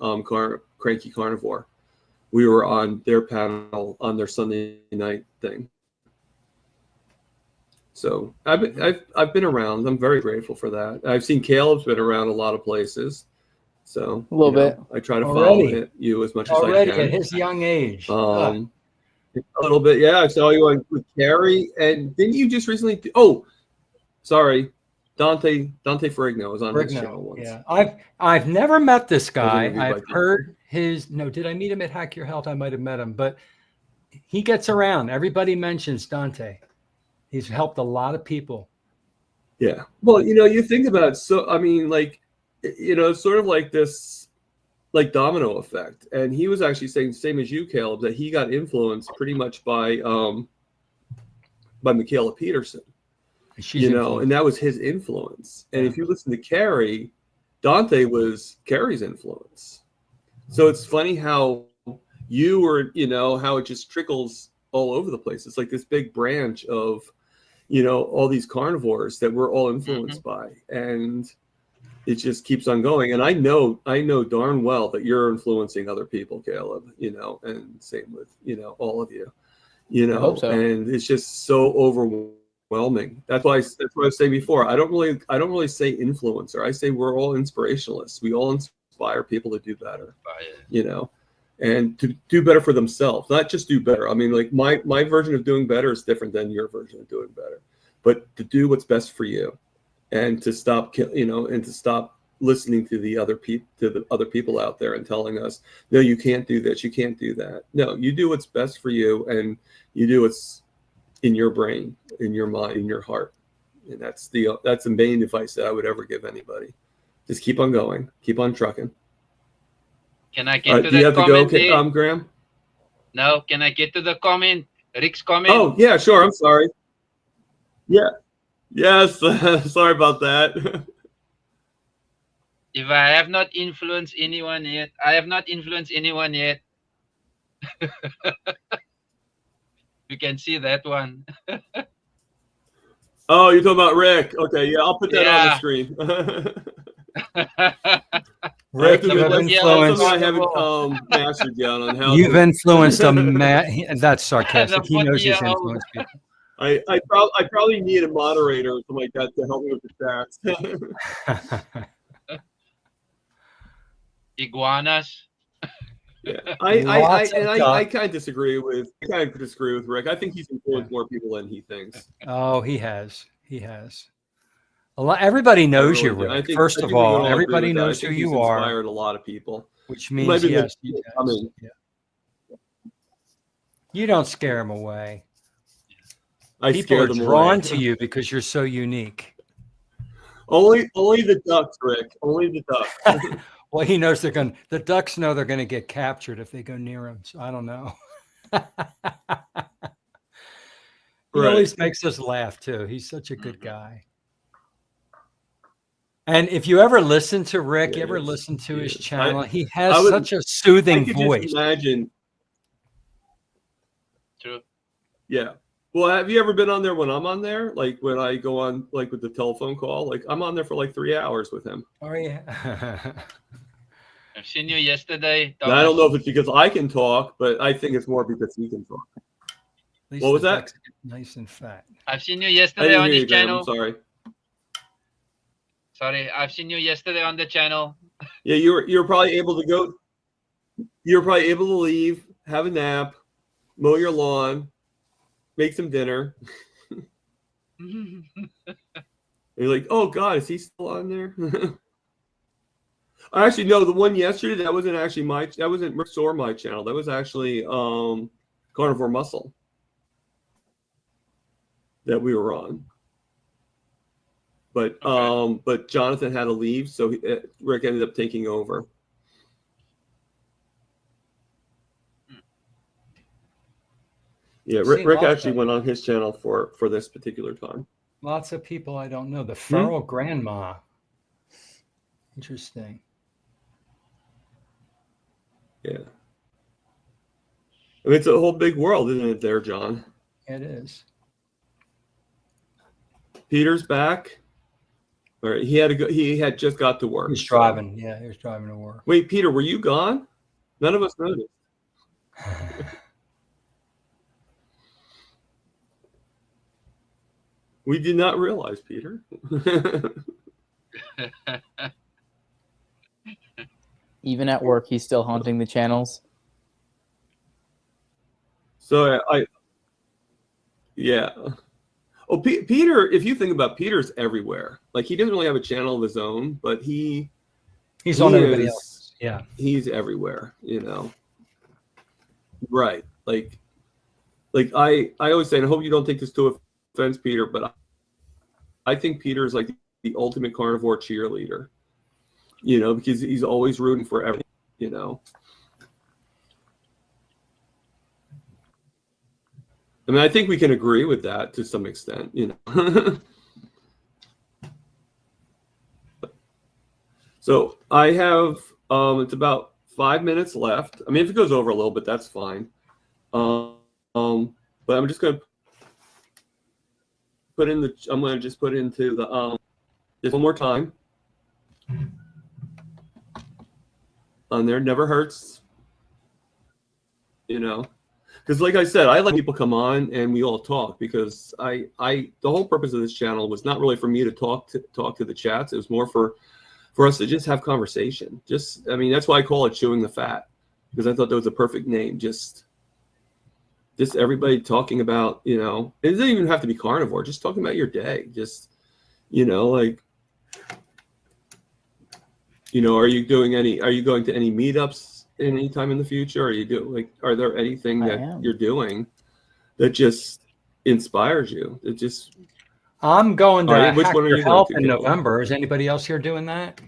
Cranky Carnivore. We were on their panel on their Sunday night thing. So I've been around. I'm very grateful for that. I've seen Caleb's been around a lot of places. So a little bit. I try to follow you as much as I can. At his young age. A little bit, yeah. I saw you on with Carrie, and didn't you just recently? Sorry, Dante Ferrigno was on his channel once. Yeah, I've never met this guy. I've heard his. No, did I meet him at Hack Your Health? I might have met him, but he gets around. Everybody mentions Dante. He's helped a lot of people. Yeah. Well, you think about it, so I mean, it's sort of like this, domino effect. And he was actually saying, same as you, Caleb, that he got influenced pretty much by Michaela Peterson. And that was his influence. And if you listen to Carrie, Dante was Carrie's influence. So it's funny how you were, how it just trickles all over the place. It's like this big branch of, all these carnivores that we're all influenced by. And it just keeps on going. And I know darn well that you're influencing other people, Caleb, and same with, all of you, I hope so. And it's just so overwhelming. That's why I was saying before, I don't really say influencer. I say we're all inspirationalists. We all inspire people to do better, and to do better for themselves, not just do better. I mean, like my version of doing better is different than your version of doing better, but to do what's best for you. And to stop, and to stop listening to the other people out there and telling us, no, you can't do this, you can't do that. No, you do what's best for you, and you do what's in your brain, in your mind, in your heart. And that's the main advice that I would ever give anybody. Just keep on going, keep on trucking. Can I get to do you that have comment? To go, Graham? No, can I get to the comment? Rick's comment? Oh yeah, sure. I'm sorry. Yeah. Yes, sorry about that. If I have not influenced anyone yet, You can see that one. Oh, you're talking about Rick. Okay, yeah, I'll put that on the screen. Rick, you have influenced. I haven't mastered yet on how. You've influenced a man. That's sarcastic. He knows he's influenced people. I probably need a moderator or something like that to help me with the stats. Iguanas. Yeah, I kind of disagree with Rick. I think he's influenced more people than he thinks. Oh, he has. A lot. Everybody knows you, Rick. First of all, everybody knows who you are. Inspired a lot of people, which means yes, you don't scare them away. People are drawn to you because you're so unique. Only the ducks, Rick. Only the ducks. Well, he knows the ducks know they're going to get captured if they go near him. So I don't know. He always makes us laugh too. He's such a good guy. And if you ever listen to Rick, listen to his channel, he has such a soothing voice. Just imagine. True. Yeah. Well, have you ever been on there when I'm on there? Like when I go on, like with the telephone call, like I'm on there for like 3 hours with him. Oh yeah. I've seen you yesterday. And I don't know if it's because I can talk, but I think it's more because he can talk. What was that? Nice and fat. I've seen you yesterday on his channel. I'm sorry. I've seen you yesterday on the channel. Yeah, you're probably able to go. You're probably able to leave, have a nap, mow your lawn, make some dinner. And you're like, oh God, is he still on there? Actually, no, the one yesterday, that wasn't Rick's or my channel. That was actually Carnivore Muscle that we were on. But but Jonathan had to leave, so Rick ended up taking over. Yeah, Rick actually went on his channel for this particular time. Lots of people I don't know. The feral grandma. Interesting. Yeah. I mean, it's a whole big world, isn't it there, John? It is. Peter's back. All right, he had to go. He had just got to work. He's driving. Yeah, he was driving to work. Wait, Peter, were you gone? None of us noticed. We did not realize, Peter. Even at work, he's still haunting the channels. So yeah. Oh, Peter, if you think about Peter's everywhere. Like, he doesn't really have a channel of his own, but he's on everybody else. Yeah. He's everywhere, Right. Like I always say, and I hope you don't take this to offense, Peter, but I think Peter's like the ultimate carnivore cheerleader, because he's always rooting for everything, I mean, I think we can agree with that to some extent, So I have, it's about 5 minutes left. I mean, if it goes over a little bit, that's fine. But I'm just going to just put into the, just one more time on there. Never hurts, because like I said, I let people come on and we all talk, because the whole purpose of this channel was not really for me to talk to the chats. It was more for us to just have conversation. I mean, that's why I call it Chewing the Fat, because I thought that was a perfect name. Just everybody talking about, it doesn't even have to be carnivore, just talking about your day. Just, like, are you going to any meetups any time in the future? Are there anything that you're doing that just inspires you? It just, I'm going to which one are you help going in to? November. Is anybody else here doing that?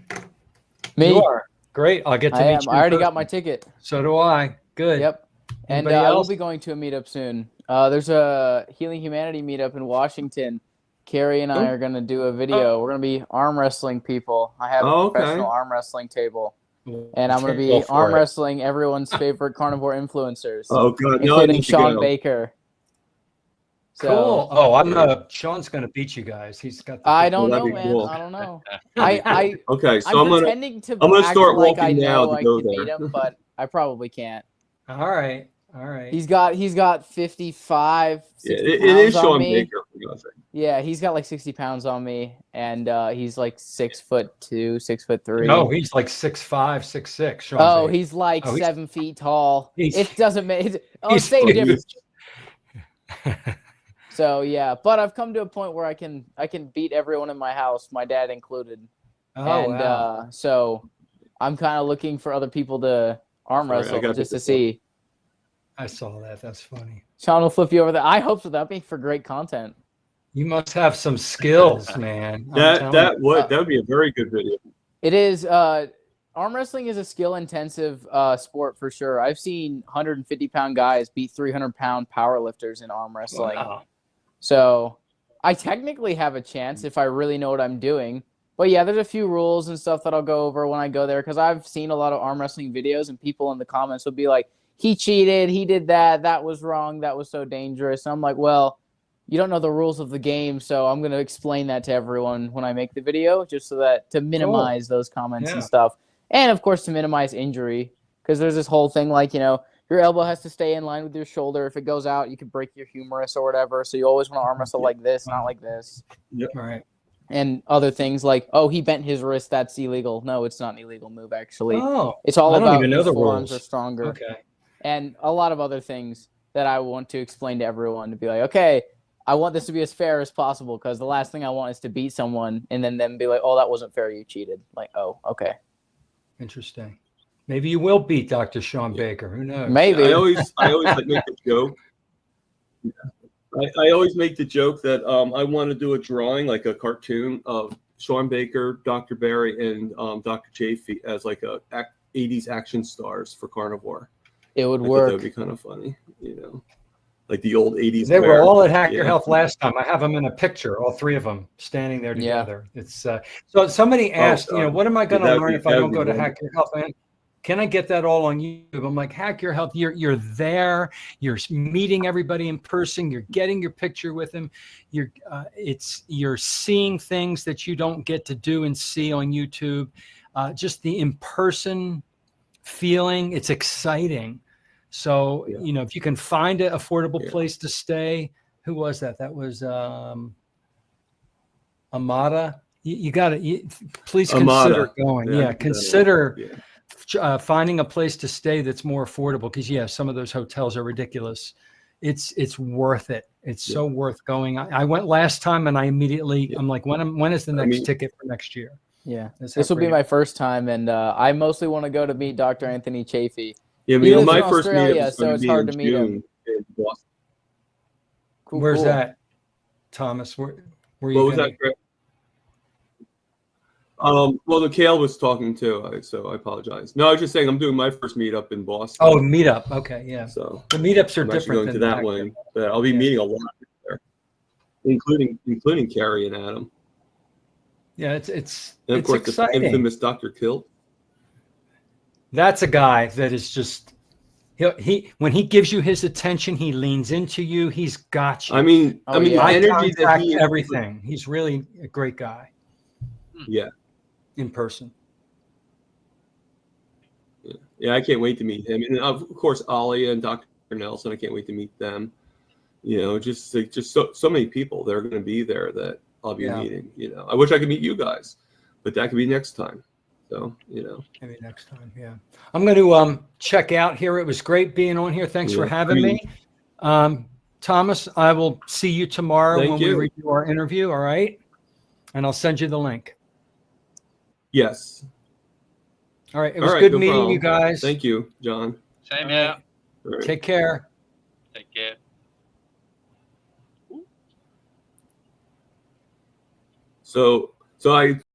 Me. You are. Great. I'll get to meet you. I already got my ticket. So do I. Good. Yep. And I will be going to a meetup soon. There's a Healing Humanity meetup in Washington. Carrie and I are going to do a video. We're going to be arm wrestling people. I have a professional arm wrestling table. And I'm going to be arm wrestling everyone's favorite carnivore influencers. Oh, God. Including Sean Baker. So, cool. Oh, Sean's going to beat you guys. He's got the I don't know, be man. cool. I don't know. Okay, so I'm pretending to I'm gonna act start like I walking now know to I go can beat there. him, but I probably can't. All right. He's got 55, 60 it pounds is on Sean me. Baker, for God's sake. Yeah, he's got like 60 pounds on me, and he's like 6'2", 6'3". No, he's like 6'5", 6'6". Sean's Oh, age. he's like 7 feet tall. It doesn't make he's same huge. difference. So yeah, but I've come to a point where I can beat everyone in my house, my dad included. Wow. So I'm kind of looking for other people to arm wrestle just to see. I saw that. That's funny. Sean will flip you over there. I hope so. That'd be for great content. You must have some skills, man. That would be a very good video. It is. Arm wrestling is a skill-intensive sport for sure. I've seen 150-pound guys beat 300-pound powerlifters in arm wrestling. Wow. So I technically have a chance if I really know what I'm doing. But yeah, there's a few rules and stuff that I'll go over when I go there, because I've seen a lot of arm wrestling videos and people in the comments will be like, he cheated, he did that, that was wrong, that was so dangerous. And I'm like, well, you don't know the rules of the game, so I'm going to explain that to everyone when I make the video, just so that to minimize those comments and stuff. And of course, to minimize injury, because there's this whole thing like, your elbow has to stay in line with your shoulder. If it goes out, you could break your humerus or whatever. So you always want to arm wrestle like this, not like this. Yep. All right. And other things like, oh, he bent his wrist, that's illegal. No, it's not an illegal move, actually. Oh, it's all about even know his the forearms rules. are stronger. Okay. And a lot of other things that I want to explain to everyone to be like, okay, I want this to be as fair as possible because the last thing I want is to beat someone and then them be like, "Oh, that wasn't fair. You cheated." Like, oh, okay, Interesting. Maybe you will beat Dr. Sean Baker. Who knows? maybe. I always like make the joke. I always make the joke that I want to do a drawing, like a cartoon of Sean Baker, Dr. Barry, and Dr. Chafee as like a 80s action stars for Carnivore. It would I thought work. that would be kind of funny, like the old 80s. They were wear. all at Hack Your Yeah. Health last time. I have them in a picture, all three of them standing there Yeah. together. It's so somebody asked, what am I going to that'd learn be- if I that'd don't be go to wonderful. Hack Your Health? Man, can I get that all on YouTube? I'm like, Hack Your Health. You're there. You're meeting everybody in person. You're getting your picture with them. You're seeing things that you don't get to do and see on YouTube. Just the in-person feeling. It's exciting. So, Yeah. if you can find an affordable Yeah. place to stay, who was that? That was Amada. You got to please consider Amada. going. Yeah, Yeah, consider Yeah. finding a place to stay that's more affordable because some of those hotels are ridiculous. It's worth it. It's so worth going. I went last time and I immediately I'm like, when is the next ticket for next year? Yeah, That's this will be great. my first time, and I mostly want to go to meet Dr. Anthony Chafee. Yeah, He lives my in first Australia, meetup is so going it's to be hard in to meet him. June in Boston. Cool, Where's cool. that, Thomas? Where you What was gonna- that, Greg? Well, Mikhail was talking too, so I apologize. No, I was just saying I'm doing my first meetup in Boston. Oh, meetup. Okay, yeah. So The meetups are I'm actually different going than to the that Hack Your one, but I'll be meeting a lot there, including Carrie and Adam, Yeah, it's and of course exciting. the infamous Dr. Kilt. That's a guy that is just he when he gives you his attention, he leans into you. He's got you. I mean, Oh, the yeah. Eye energy that contact, he everything. He's really a great guy Yeah, in person. yeah, I can't wait to meet him, and of course Alia and Dr. Nelson. I can't wait to meet them. Just so many people that are going to be there that I'll be meeting. I wish I could meet you guys, but that could be next time. So Maybe next time. Yeah, I'm going to check out here. It was great being on here. Thanks for having me, Thomas. I will see you tomorrow when we review our interview. All right, and I'll send you the link. Yes. All right. It was good meeting you guys. Thank you, John. Same here. All right. Take care. Take care. So I